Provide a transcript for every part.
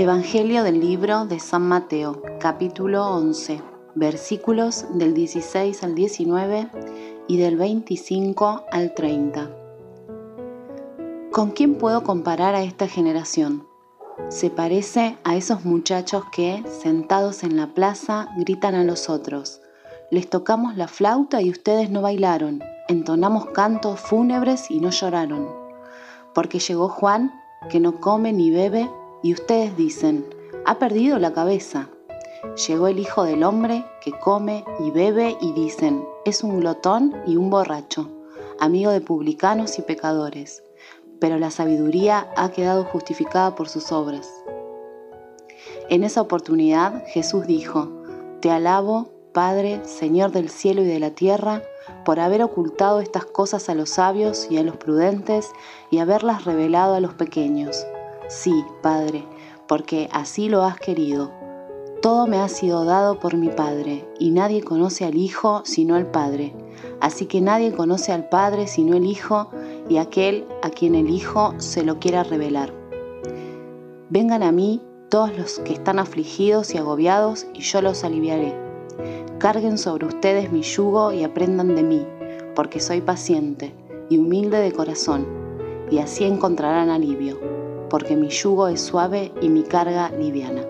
Evangelio del libro de San Mateo, capítulo 11, versículos del 16 al 19 y del 25 al 30. ¿Con quién puedo comparar a esta generación? Se parece a esos muchachos que, sentados en la plaza, gritan a los otros: les tocamos la flauta y ustedes no bailaron, entonamos cantos fúnebres y no lloraron. Porque llegó Juan, que no come ni bebe, y ustedes dicen: ha perdido la cabeza. Llegó el Hijo del Hombre, que come y bebe, y dicen: es un glotón y un borracho, amigo de publicanos y pecadores. Pero la sabiduría ha quedado justificada por sus obras. En esa oportunidad Jesús dijo: te alabo, Padre, Señor del cielo y de la tierra, por haber ocultado estas cosas a los sabios y a los prudentes y haberlas revelado a los pequeños. Sí, Padre, porque así lo has querido. Todo me ha sido dado por mi Padre, y nadie conoce al Hijo sino el Padre. Así que nadie conoce al Padre sino el Hijo, y aquel a quien el Hijo se lo quiera revelar. Vengan a mí todos los que están afligidos y agobiados, y yo los aliviaré. Carguen sobre ustedes mi yugo y aprendan de mí, porque soy paciente y humilde de corazón, y así encontrarán alivio, porque mi yugo es suave y mi carga liviana.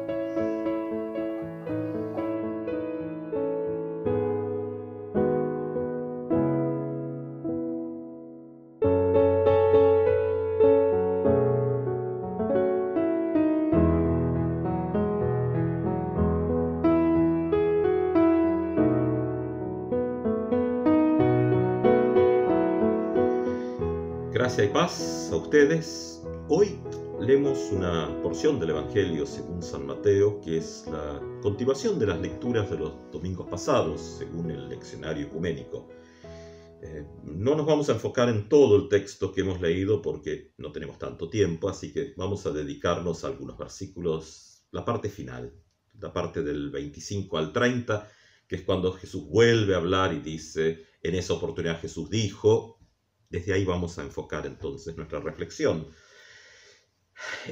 Gracia y paz a ustedes. Hoy leemos una porción del Evangelio según San Mateo, que es la continuación de las lecturas de los domingos pasados, según el leccionario ecuménico. No nos vamos a enfocar en todo el texto que hemos leído porque no tenemos tanto tiempo, así que vamos a dedicarnos a algunos versículos, la parte final, la parte del 25 al 30, que es cuando Jesús vuelve a hablar y dice: en esa oportunidad Jesús dijo. Desde ahí vamos a enfocar entonces nuestra reflexión.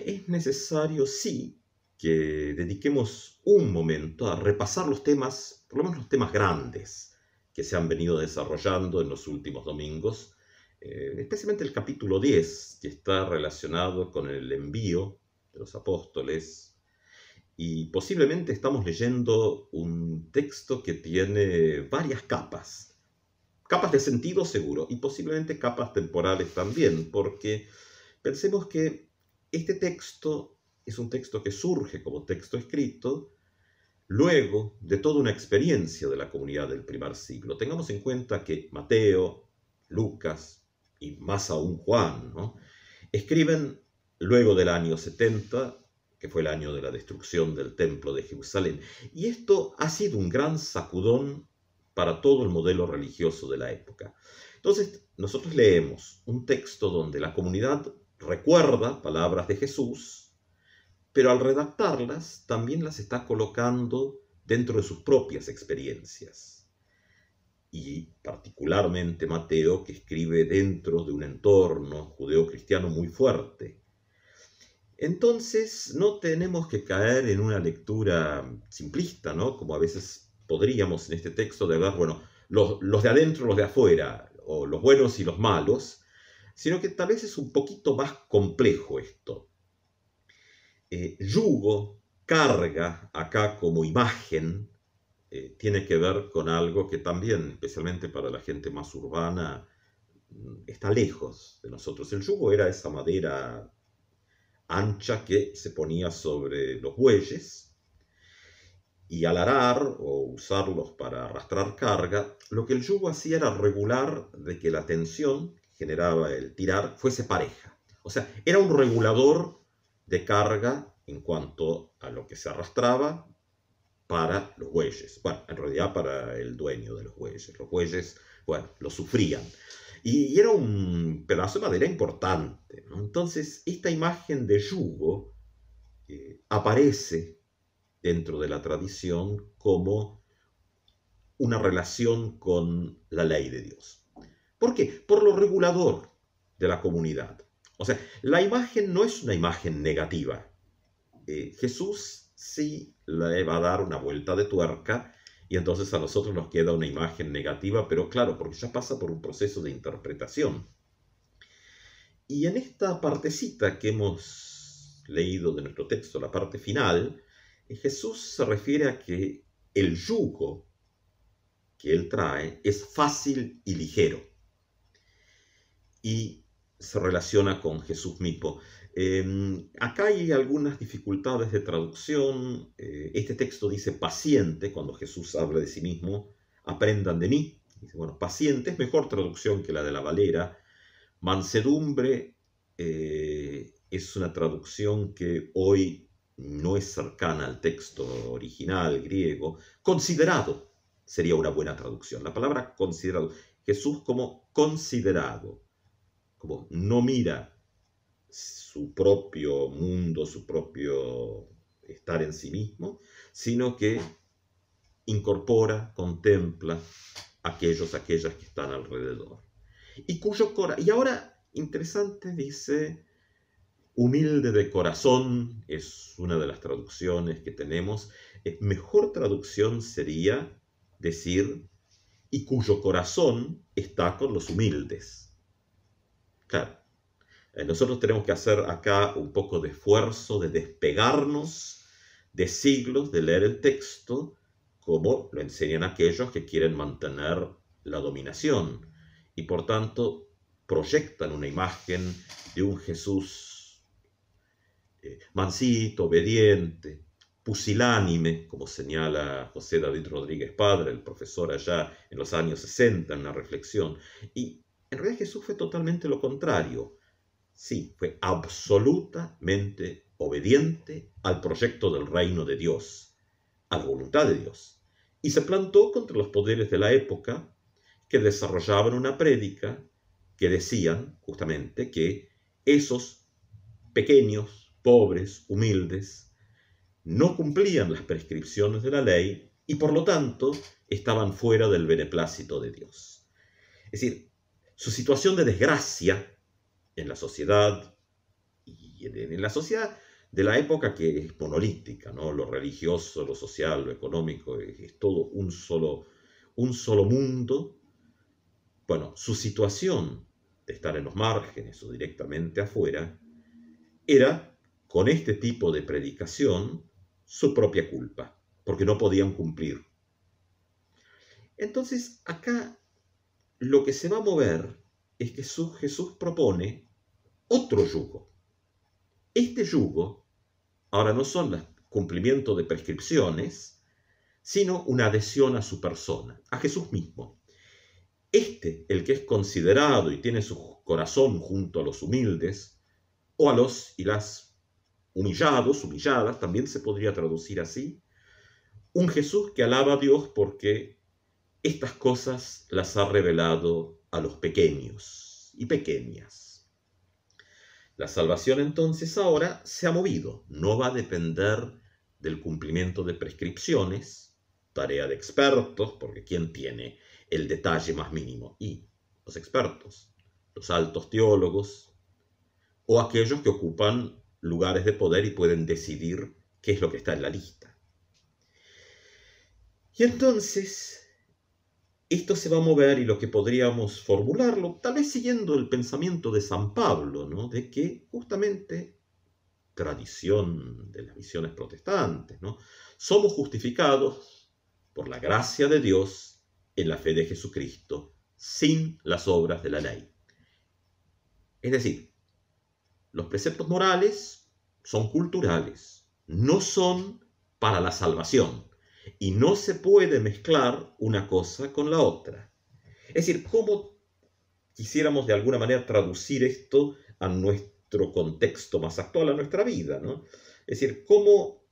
Es necesario, sí, que dediquemos un momento a repasar los temas, por lo menos los temas grandes, que se han venido desarrollando en los últimos domingos, especialmente el capítulo 10, que está relacionado con el envío de los apóstoles, y posiblemente estamos leyendo un texto que tiene varias capas de sentido seguro, y posiblemente capas temporales también, porque pensemos que este texto es un texto que surge como texto escrito luego de toda una experiencia de la comunidad del primer siglo. Tengamos en cuenta que Mateo, Lucas y más aún Juan, ¿no?, escriben luego del año 70, que fue el año de la destrucción del templo de Jerusalén, y esto ha sido un gran sacudón para todo el modelo religioso de la época. Entonces, nosotros leemos un texto donde la comunidad recuerda palabras de Jesús, pero al redactarlas también las está colocando dentro de sus propias experiencias. Y particularmente Mateo, que escribe dentro de un entorno judeocristiano muy fuerte. Entonces, no tenemos que caer en una lectura simplista, ¿no?, como a veces podríamos en este texto, de hablar, bueno, los de adentro, los de afuera, o los buenos y los malos, sino que tal vez es un poquito más complejo esto. Yugo, carga, acá como imagen, tiene que ver con algo que también, especialmente para la gente más urbana, está lejos de nosotros. El yugo era esa madera ancha que se ponía sobre los bueyes, y al arar o usarlos para arrastrar carga, lo que el yugo hacía era regular de que la tensión que generaba el tirar fuese pareja. O sea, era un regulador de carga en cuanto a lo que se arrastraba para los bueyes. Bueno, en realidad para el dueño de los bueyes. Los bueyes, bueno, lo sufrían. Y era un pedazo de madera importante, ¿no? Entonces, esta imagen de yugo aparece dentro de la tradición como una relación con la ley de Dios. ¿Por qué? Por lo regulador de la comunidad. O sea, la imagen no es una imagen negativa. Jesús sí le va a dar una vuelta de tuerca y entonces a nosotros nos queda una imagen negativa, pero claro, porque ya pasa por un proceso de interpretación. Y en esta partecita que hemos leído de nuestro texto, la parte final, Jesús se refiere a que el yugo que él trae es fácil y ligero. Y se relaciona con Jesús mismo. Acá hay algunas dificultades de traducción. Este texto dice paciente, cuando Jesús habla de sí mismo, aprendan de mí. Dice, bueno, paciente es mejor traducción que la de la Valera. Mansedumbre es una traducción que hoy no es cercana al texto original griego. Considerado sería una buena traducción. La palabra considerado. Jesús como considerado. Como no mira su propio mundo, su propio estar en sí mismo, sino que incorpora, contempla aquellas que están alrededor. Y ahora, interesante, dice, humilde de corazón, es una de las traducciones que tenemos. Mejor traducción sería decir, y cuyo corazón está con los humildes. Claro, nosotros tenemos que hacer acá un poco de esfuerzo de despegarnos de siglos de leer el texto como lo enseñan aquellos que quieren mantener la dominación y por tanto proyectan una imagen de un Jesús mansito, obediente, pusilánime, como señala José David Rodríguez Padre, el profesor allá en los años 60 en una reflexión. Y en realidad Jesús fue totalmente lo contrario. Sí, fue absolutamente obediente al proyecto del reino de Dios, a la voluntad de Dios. Y se plantó contra los poderes de la época que desarrollaban una prédica que decían justamente que esos pequeños, pobres, humildes, no cumplían las prescripciones de la ley y por lo tanto estaban fuera del beneplácito de Dios. Es decir, su situación de desgracia en la sociedad, y en la sociedad de la época que es monolítica, ¿no? Lo religioso, lo social, lo económico, es todo un solo mundo. Bueno, su situación de estar en los márgenes o directamente afuera era, con este tipo de predicación, su propia culpa, porque no podían cumplir. Entonces, acá lo que se va a mover es que Jesús propone otro yugo. Este yugo ahora no son el cumplimiento de prescripciones, sino una adhesión a su persona, a Jesús mismo. El que es considerado y tiene su corazón junto a los humildes, o a los y las humillados, humilladas, también se podría traducir así, un Jesús que alaba a Dios porque estas cosas las ha revelado a los pequeños y pequeñas. La salvación entonces ahora se ha movido, no va a depender del cumplimiento de prescripciones, tarea de expertos, porque ¿quién tiene el detalle más mínimo? Y los expertos, los altos teólogos, o aquellos que ocupan lugares de poder y pueden decidir qué es lo que está en la lista. Y entonces esto se va a mover y lo que podríamos formularlo, tal vez siguiendo el pensamiento de San Pablo, ¿no? De que justamente, tradición de las misiones protestantes, ¿no? Somos justificados por la gracia de Dios en la fe de Jesucristo, sin las obras de la ley. Es decir, los preceptos morales son culturales, no son para la salvación. Y no se puede mezclar una cosa con la otra. Es decir, ¿cómo quisiéramos de alguna manera traducir esto a nuestro contexto más actual, a nuestra vida, ¿no? Es decir, ¿cómo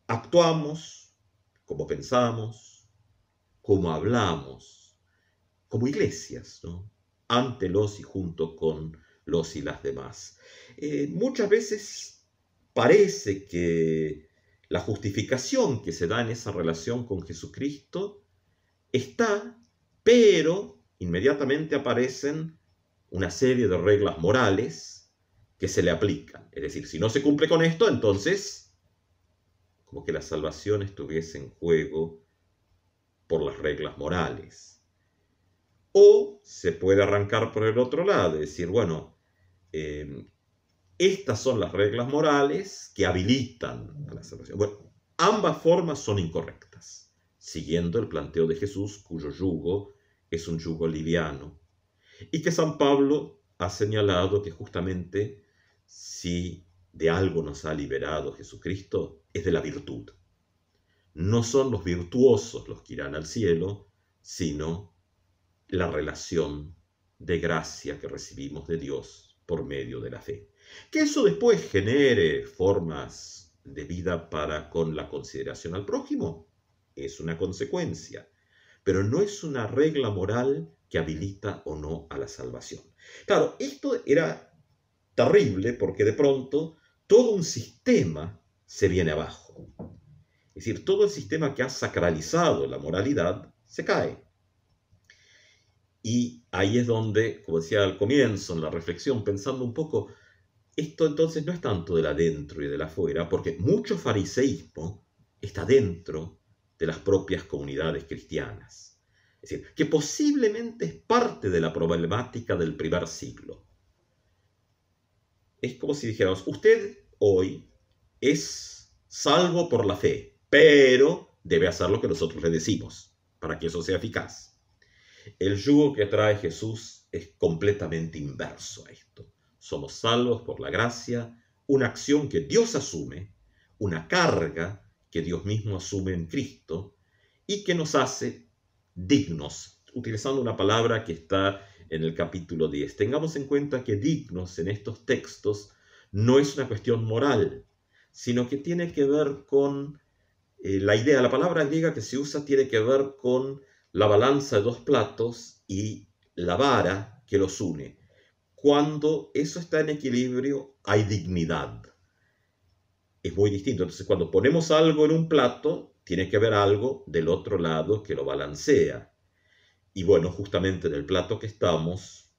actuamos, cómo pensamos, cómo hablamos, como iglesias, ¿no? Ante los y junto con los y las demás? Muchas veces parece que la justificación que se da en esa relación con Jesucristo está, pero inmediatamente aparecen una serie de reglas morales que se le aplican. Es decir, si no se cumple con esto, entonces como que la salvación estuviese en juego por las reglas morales. O se puede arrancar por el otro lado y decir, bueno, estas son las reglas morales que habilitan a la salvación. Bueno, ambas formas son incorrectas, siguiendo el planteo de Jesús, cuyo yugo es un yugo liviano, y que San Pablo ha señalado que justamente si de algo nos ha liberado Jesucristo, es de la virtud. No son los virtuosos los que irán al cielo, sino la relación de gracia que recibimos de Dios por medio de la fe. Que eso después genere formas de vida para con la consideración al prójimo, es una consecuencia, pero no es una regla moral que habilita o no a la salvación. Claro, esto era terrible porque de pronto todo un sistema se viene abajo. Es decir, todo el sistema que ha sacralizado la moralidad se cae. Y ahí es donde, como decía al comienzo, en la reflexión, pensando un poco, esto entonces no es tanto del adentro y del afuera, porque mucho fariseísmo está dentro de las propias comunidades cristianas. Es decir, que posiblemente es parte de la problemática del primer siglo. Es como si dijéramos, usted hoy es salvo por la fe, pero debe hacer lo que nosotros le decimos, para que eso sea eficaz. El yugo que trae Jesús es completamente inverso a esto. Somos salvos por la gracia, una acción que Dios asume, una carga que Dios mismo asume en Cristo y que nos hace dignos, utilizando una palabra que está en el capítulo 10. Tengamos en cuenta que dignos en estos textos no es una cuestión moral, sino que tiene que ver con la palabra griega que se usa tiene que ver con la balanza de dos platos y la vara que los une. Cuando eso está en equilibrio, hay dignidad. Es muy distinto. Entonces, cuando ponemos algo en un plato, tiene que haber algo del otro lado que lo balancea. Y bueno, justamente en el plato que estamos,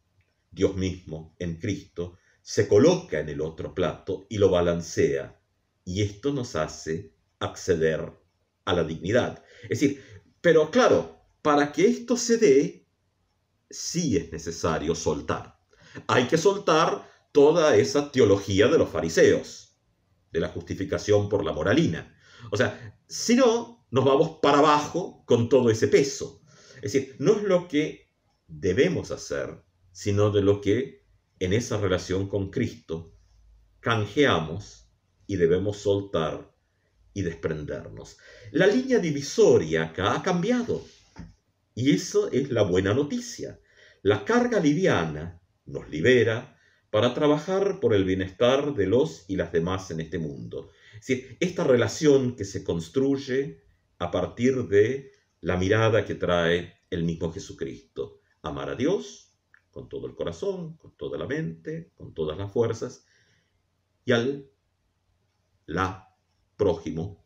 Dios mismo, en Cristo, se coloca en el otro plato y lo balancea. Y esto nos hace acceder a la dignidad. Es decir, pero claro, para que esto se dé, sí es necesario soltar. Hay que soltar toda esa teología de los fariseos, de la justificación por la moralina. O sea, si no, nos vamos para abajo con todo ese peso. Es decir, no es lo que debemos hacer, sino de lo que en esa relación con Cristo canjeamos y debemos soltar y desprendernos. La línea divisoria acá ha cambiado. Y eso es la buena noticia. La carga liviana nos libera para trabajar por el bienestar de los y las demás en este mundo. Es decir, esta relación que se construye a partir de la mirada que trae el mismo Jesucristo. Amar a Dios con todo el corazón, con toda la mente, con todas las fuerzas, y la prójimo,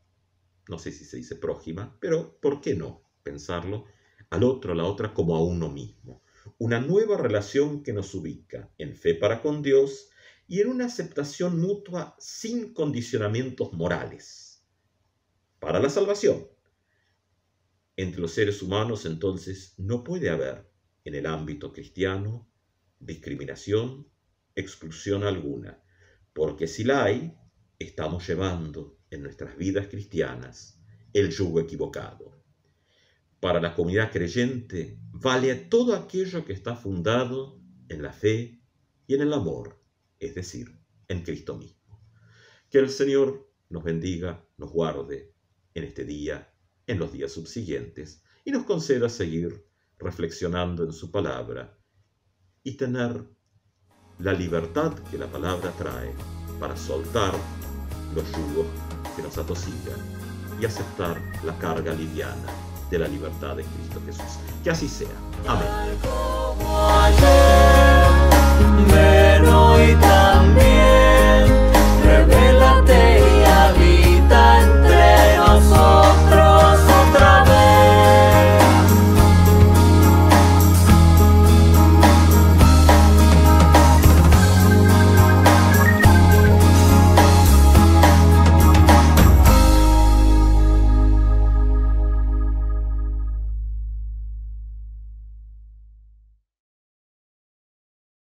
no sé si se dice prójima, pero ¿por qué no pensarlo? Al otro, a la otra, como a uno mismo. Una nueva relación que nos ubica en fe para con Dios y en una aceptación mutua sin condicionamientos morales. Para la salvación. Entre los seres humanos, entonces, no puede haber, en el ámbito cristiano, discriminación, exclusión alguna, porque si la hay, estamos llevando en nuestras vidas cristianas el yugo equivocado. Para la comunidad creyente vale todo aquello que está fundado en la fe y en el amor, es decir, en Cristo mismo. Que el Señor nos bendiga, nos guarde en este día, en los días subsiguientes, y nos conceda seguir reflexionando en su palabra y tener la libertad que la palabra trae para soltar los yugos que nos atosigan y aceptar la carga liviana de la libertad de Cristo Jesús. Que así sea. Amén.